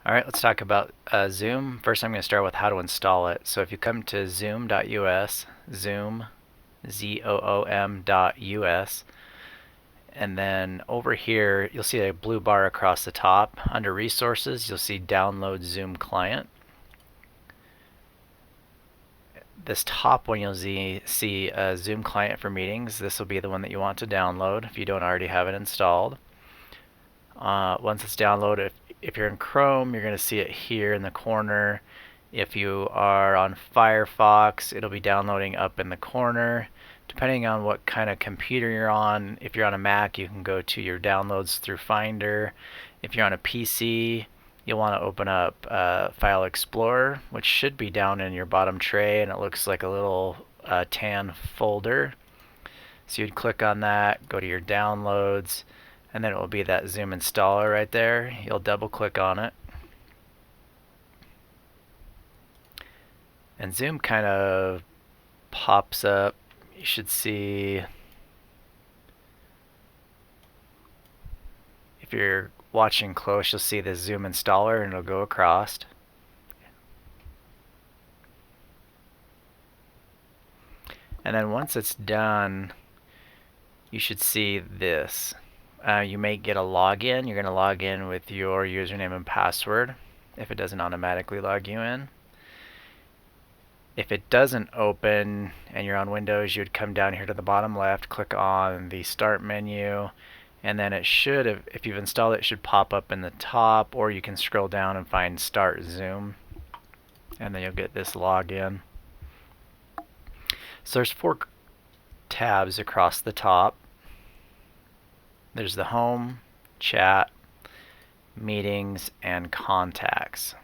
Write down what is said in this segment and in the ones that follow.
All right, let's talk about Zoom. First, I'm going to start with how to install it. So if you come to zoom.us, zoom, zoom.us, and then over here, you'll see a blue bar across the top. Under Resources, you'll see Download Zoom Client. This top one, you'll see Zoom Client for Meetings. This will be the one that you want to download if you don't already have it installed. Once it's downloaded, if you're in Chrome, you're going to see it here in the corner. If you are on Firefox, it'll be downloading up in the corner. Depending on what kind of computer you're on, if you're on a Mac, you can go to your downloads through Finder. If you're on a PC, you'll want to open up File Explorer, which should be down in your bottom tray, and it looks like a little tan folder. So you'd click on that, go to your downloads, and then it will be that Zoom installer right there. You'll double click on it. And Zoom kind of pops up. You should see, if you're watching close, you'll see the Zoom installer and it'll go across. And then once it's done, you should see this. You may get a login. You're going to log in with your username and password if it doesn't automatically log you in. If it doesn't open and you're on Windows, you'd come down here to the bottom left, click on the Start menu, and then it should, if you've installed it, it should pop up in the top, or you can scroll down and find Start Zoom, and then you'll get this login. So there's 4 tabs across the top. There's the Home, Chat, Meetings, and Contacts.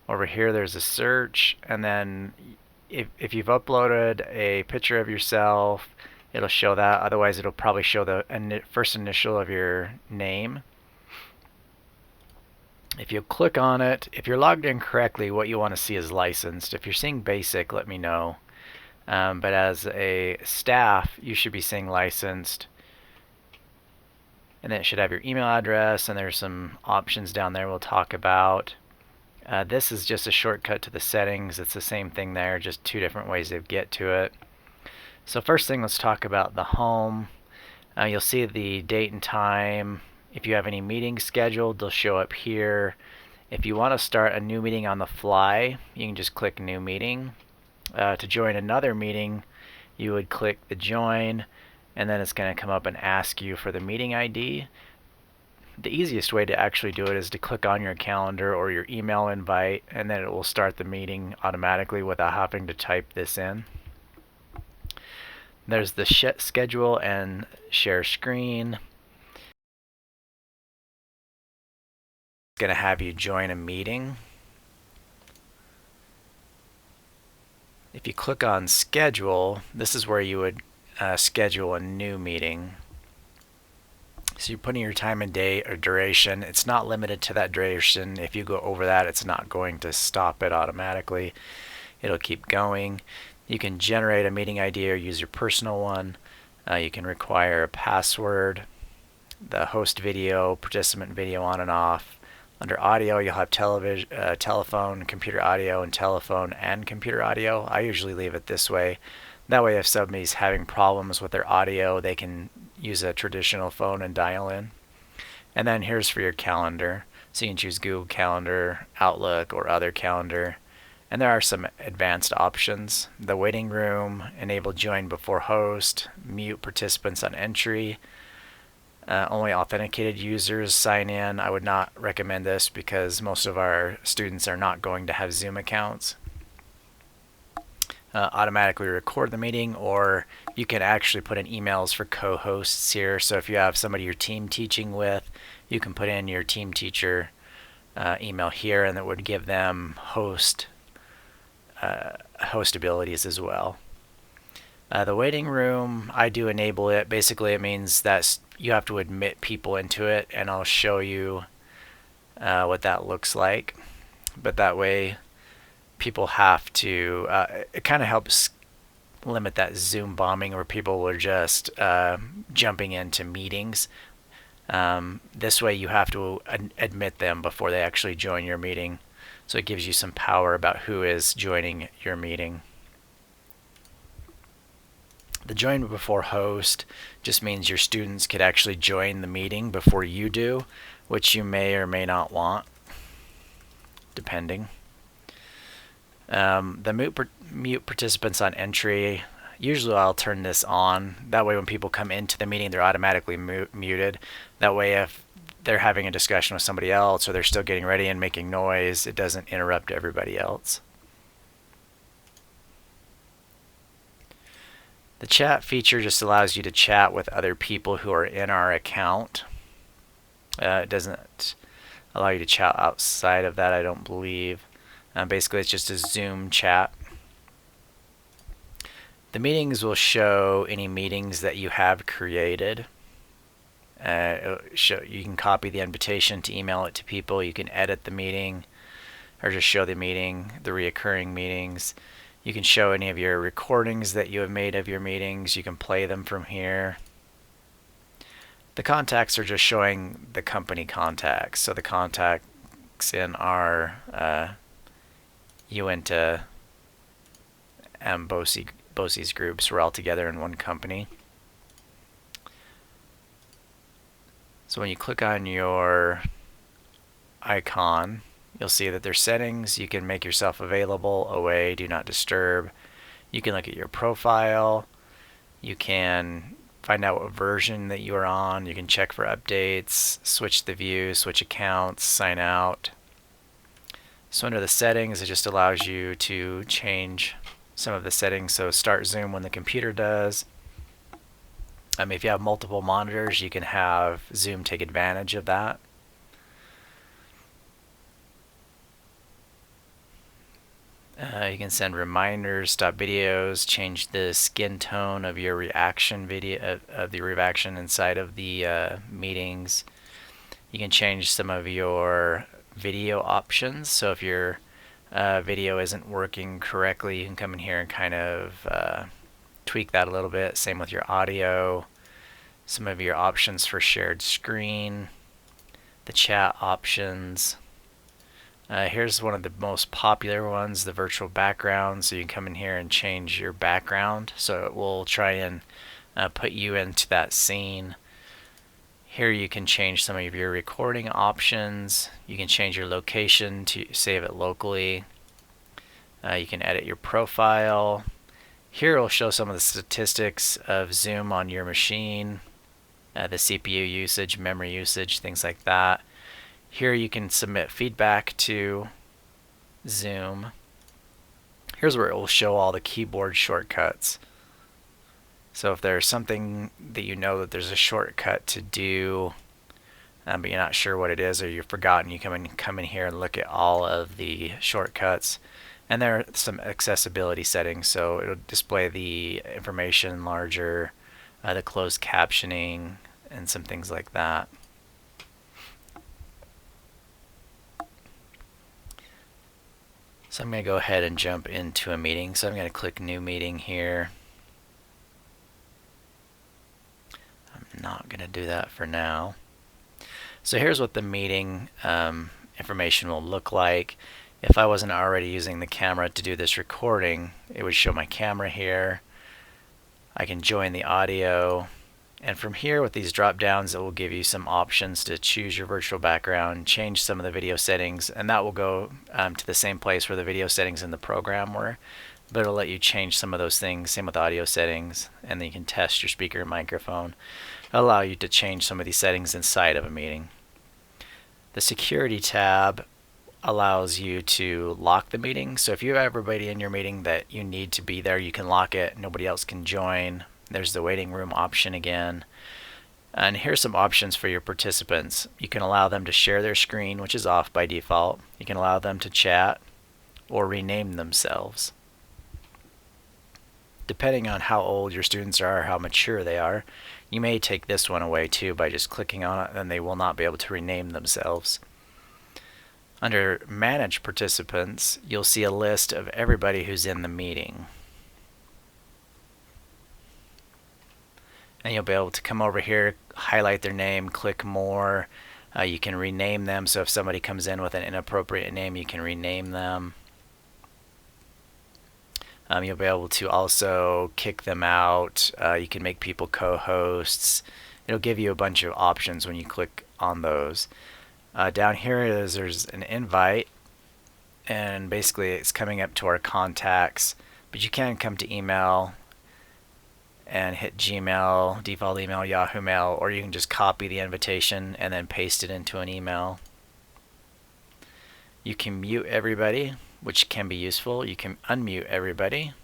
Over here there's a search, and then if you've uploaded a picture of yourself, it'll show that. Otherwise, it'll probably show the first initial of your name. If you click on it, if you're logged in correctly, what you want to see is licensed. If you're seeing basic, let me know. But as a staff, you should be seeing licensed. And then it should have your email address, and there's some options down there we'll talk about. This is just a shortcut to the settings. It's the same thing there, just 2 different ways to get to it. So first thing, let's talk about the home. You'll see the date and time. If you have any meetings scheduled, they'll show up here. If you want to start a new meeting on the fly, you can just click New Meeting. To join another meeting, you would click the Join, and then it's going to come up and ask you for the meeting ID. The easiest way to actually do it is to click on your calendar or your email invite, and then it will start the meeting automatically without having to type this in. There's the schedule and share screen. It's going to have you join a meeting. If you click on schedule, this is where you would schedule a new meeting. So you're putting your time and date or duration. It's not limited to that duration. If you go over that, it's not going to stop it automatically. It'll keep going. You can generate a meeting ID or use your personal one. You can require a password, the host video, participant video on and off. Under audio, you'll have telephone, computer audio, and telephone and computer audio. I usually leave it this way. That way, if somebody's having problems with their audio, they can use a traditional phone and dial in. And then here's for your calendar. So you can choose Google Calendar, Outlook, or other calendar. And there are some advanced options. The waiting room, enable join before host, mute participants on entry. Only authenticated users sign in. I would not recommend this because most of our students are not going to have Zoom accounts. Automatically record the meeting, or you can actually put in emails for co-hosts here. So if you have somebody you're team teaching with, you can put in your team teacher email here, and that would give them host abilities as well. The waiting room, I do enable it. Basically, it means that you have to admit people into it, and I'll show you what that looks like. But that way, people have to, it kind of helps limit that Zoom bombing where people are just jumping into meetings. This way you have to admit them before they actually join your meeting. So it gives you some power about who is joining your meeting. The join before host just means your students could actually join the meeting before you do, which you may or may not want, depending. The mute participants on entry, usually I'll turn this on. That way when people come into the meeting, they're automatically muted. That way if they're having a discussion with somebody else or they're still getting ready and making noise, it doesn't interrupt everybody else. The chat feature just allows you to chat with other people who are in our account. It doesn't allow you to chat outside of that, I don't believe. Basically, it's just a Zoom chat. The meetings will show any meetings that you have created. You can copy the invitation to email it to people. You can edit the meeting or just show the meeting, the reoccurring meetings. You can show any of your recordings that you have made of your meetings. You can play them from here. The contacts are just showing the company contacts. So the contacts in our Uinta and BOCES groups were all together in one company. So when you click on your icon, you'll see that there's settings. You can make yourself available, away, do not disturb. You can look at your profile. You can find out what version that you are on. You can check for updates, switch the view, switch accounts, sign out. So under the settings, it just allows you to change some of the settings. So start Zoom when the computer does. If you have multiple monitors, you can have Zoom take advantage of that. You can send reminders, stop videos, change the skin tone of your reaction video of the reaction inside of the meetings. You can change some of your video options. So if your video isn't working correctly, you can come in here and kind of tweak that a little bit. Same with your audio. Some of your options for shared screen, the chat options. Here's one of the most popular ones, the virtual background. So you can come in here and change your background. So it will try and put you into that scene. Here you can change some of your recording options. You can change your location to save it locally. You can edit your profile. Here it will show some of the statistics of Zoom on your machine, the CPU usage, memory usage, things like that. Here you can submit feedback to Zoom. Here's where it will show all the keyboard shortcuts. So if there's something that you know that there's a shortcut to do, but you're not sure what it is or you've forgotten, you come in here and look at all of the shortcuts. And there are some accessibility settings, so it'll display the information larger, the closed captioning, and some things like that. So I'm going to go ahead and jump into a meeting. So I'm going to click New Meeting here. I'm not going to do that for now. So here's what the meeting information will look like. If I wasn't already using the camera to do this recording, it would show my camera here. I can join the audio. And from here with these drop downs, it will give you some options to choose your virtual background, change some of the video settings, and that will go to the same place where the video settings in the program were. But it'll let you change some of those things, same with audio settings, and then you can test your speaker and microphone. It'll allow you to change some of these settings inside of a meeting. The security tab allows you to lock the meeting. So if you have everybody in your meeting that you need to be there, you can lock it. Nobody else can join. There's the waiting room option again. And here's some options for your participants. You can allow them to share their screen, which is off by default. You can allow them to chat or rename themselves. Depending on how old your students are, how mature they are, you may take this one away too by just clicking on it, and they will not be able to rename themselves. Under Manage Participants, you'll see a list of everybody who's in the meeting. And you'll be able to come over here, highlight their name, click more. You can rename them, so if somebody comes in with an inappropriate name, you can rename them. You'll be able to also kick them out. You can make people co-hosts. It'll give you a bunch of options when you click on those. Down here there's an invite, and basically it's coming up to our contacts, but you can come to email and hit Gmail, default email, Yahoo Mail, or you can just copy the invitation and then paste it into an email. You can mute everybody, which can be useful. You can unmute everybody.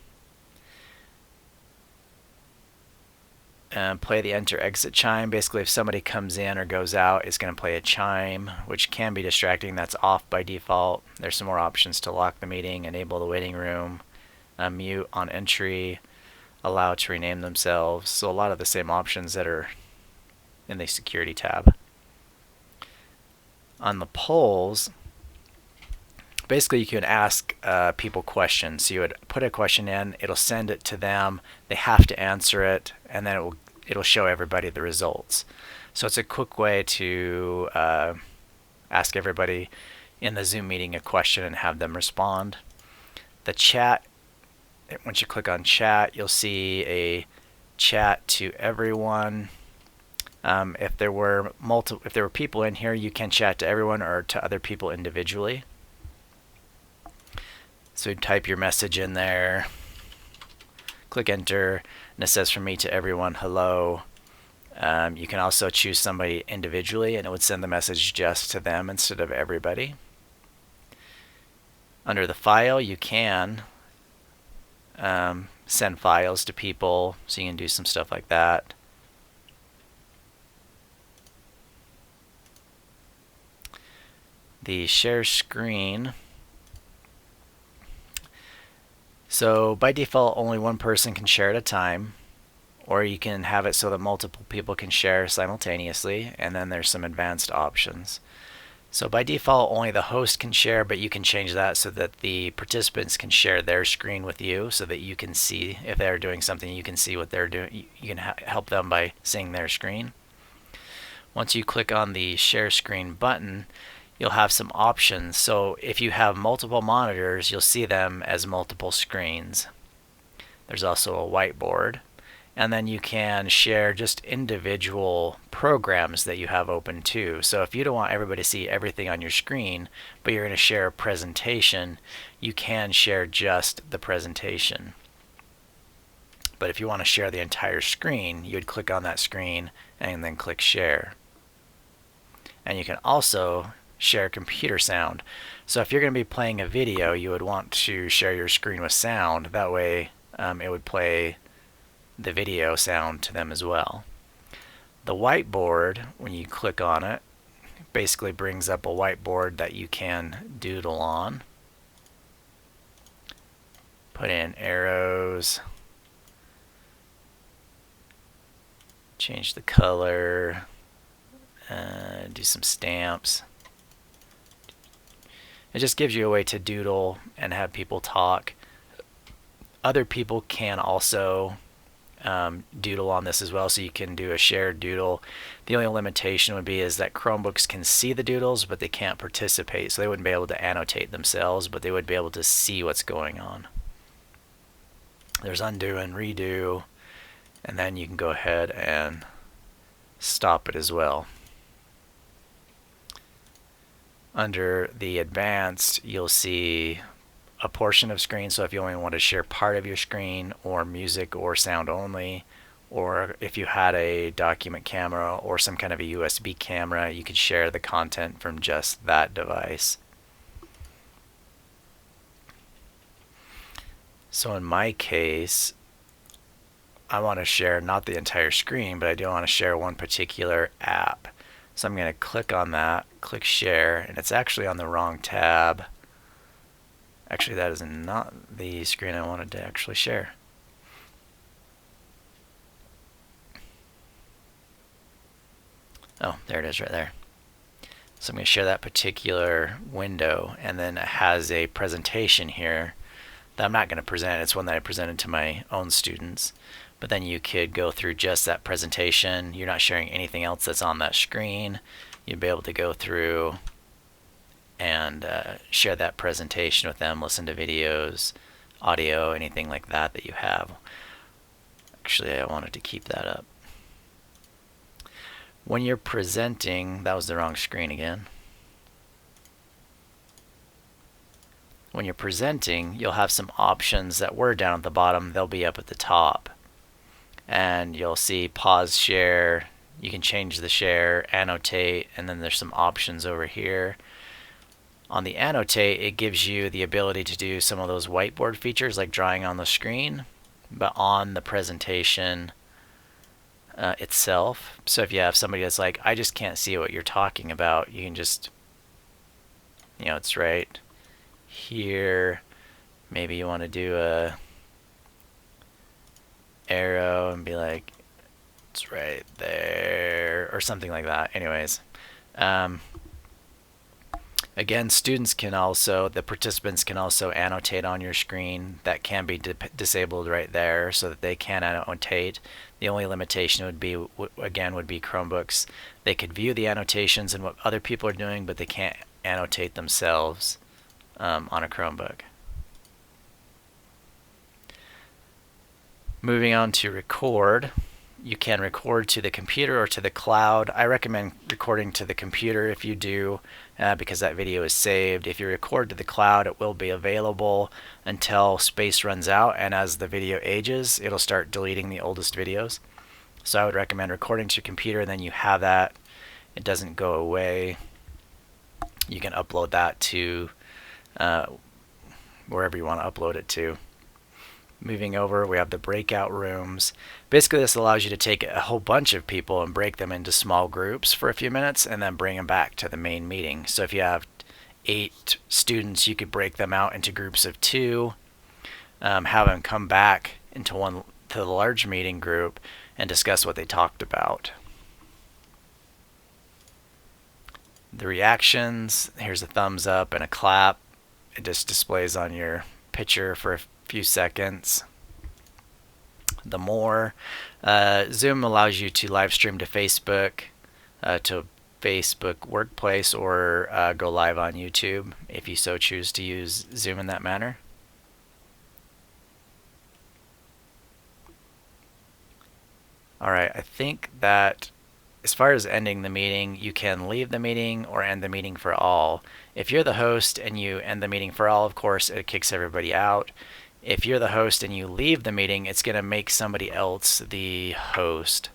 And play the enter exit chime. Basically, if somebody comes in or goes out, it's going to play a chime, which can be distracting. That's off by default. There's some more options to lock the meeting, enable the waiting room, mute on entry, allow to rename themselves. So a lot of the same options that are in the security tab. On the polls, basically you can ask people questions. So you would put a question in, it'll send it to them, they have to answer it, and then it'll show everybody the results. So it's a quick way to ask everybody in the Zoom meeting a question and have them respond. The chat, once you click on chat, you'll see a chat to everyone. If there were people in here, you can chat to everyone or to other people individually. So type your message in there, click enter, and it says from me to everyone, hello. You can also choose somebody individually, and it would send the message just to them instead of everybody. Under the file, you can send files to people, so you can do some stuff like that. The share screen. So by default, only one person can share at a time, or you can have it so that multiple people can share simultaneously, and then there's some advanced options. So by default, only the host can share, but you can change that so that the participants can share their screen with you, so that you can see if they're doing something, you can see what they're doing. You can help them by seeing their screen. Once you click on the share screen button, you'll have some options. So if you have multiple monitors, you'll see them as multiple screens. There's also a whiteboard. And then you can share just individual programs that you have open too. So if you don't want everybody to see everything on your screen, but you're going to share a presentation, you can share just the presentation. But if you want to share the entire screen, you would click on that screen and then click share. And you can also share computer sound. So if you're going to be playing a video, you would want to share your screen with sound. That way it would play the video sound to them as well. The whiteboard, when you click on it, basically brings up a whiteboard that you can doodle on. Put in arrows, change the color, do some stamps. It just gives you a way to doodle and have people talk. Other people can also doodle on this as well, so you can do a shared doodle. The only limitation would be is that Chromebooks can see the doodles, but they can't participate, so they wouldn't be able to annotate themselves, but they would be able to see what's going on. There's undo and redo, and then you can go ahead and stop it as well. Under the advanced, you'll see a portion of screen, so if you only want to share part of your screen, or music or sound only, or if you had a document camera or some kind of a USB camera, you could share the content from just that device. So in my case, I want to share not the entire screen, but I do want to share one particular app. So I'm going to click on that, click share, and it's actually on the wrong tab. Actually, that is not the screen I wanted to actually share. Oh, there it is right there. So I'm going to share that particular window, and then it has a presentation here that I'm not going to present. It's one that I presented to my own students. but then you could go through just that presentation. You're not sharing anything else that's on that screen. You'd be able to go through and share that presentation with them, listen to videos, audio, anything like that that you have. Actually, I wanted to keep that up. When you're presenting, that was the wrong screen again. When you're presenting, you'll have some options that were down at the bottom. They'll be up at the top. And you'll see pause share. You can change the share, annotate, and then there's some options over here. On the annotate, it gives you the ability to do some of those whiteboard features like drawing on the screen, but on the presentation itself. So if you have somebody that's like, I just can't see what you're talking about, you can just, it's right here. Maybe you want to do a arrow and be like, it's right there, or something like that. Anyways, again, students can also, the participants can also annotate on your screen. That can be disabled right there so that they can annotate. The only limitation would be, again, would be Chromebooks. They could view the annotations and what other people are doing, but they can't annotate themselves on a Chromebook. Moving on to record. You can record to the computer or to the cloud. I recommend recording to the computer if you do, because that video is saved. If you record to the cloud, it will be available until space runs out, and as the video ages, it'll start deleting the oldest videos. So I would recommend recording to your computer, and then you have that. It doesn't go away. You can upload that to wherever you want to upload it to. Moving over, we have the breakout rooms. Basically, this allows you to take a whole bunch of people and break them into small groups for a few minutes and then bring them back to the main meeting. So if you have 8 students, you could break them out into groups of 2, have them come back into the large meeting group and discuss what they talked about. The reactions, here's a thumbs up and a clap. It just displays on your picture for a few seconds. The more, Zoom allows you to live stream to Facebook Workplace, or go live on YouTube if you so choose to use Zoom in that manner. Alright, I think that as far as ending the meeting, you can leave the meeting or end the meeting for all. If you're the host and you end the meeting for all, of course, it kicks everybody out. If you're the host and you leave the meeting, it's going to make somebody else the host.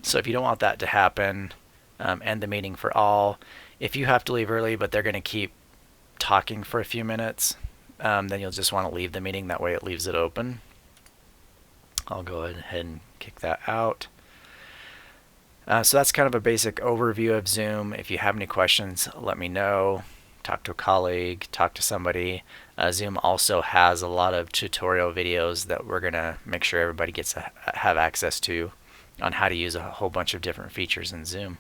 So if you don't want that to happen, end the meeting for all. If you have to leave early, but they're going to keep talking for a few minutes, then you'll just want to leave the meeting. That way it leaves it open. I'll go ahead and kick that out. So that's kind of a basic overview of Zoom. If you have any questions, let me know. Talk to a colleague, talk to somebody. Zoom also has a lot of tutorial videos that we're going to make sure everybody gets have access to on how to use a whole bunch of different features in Zoom.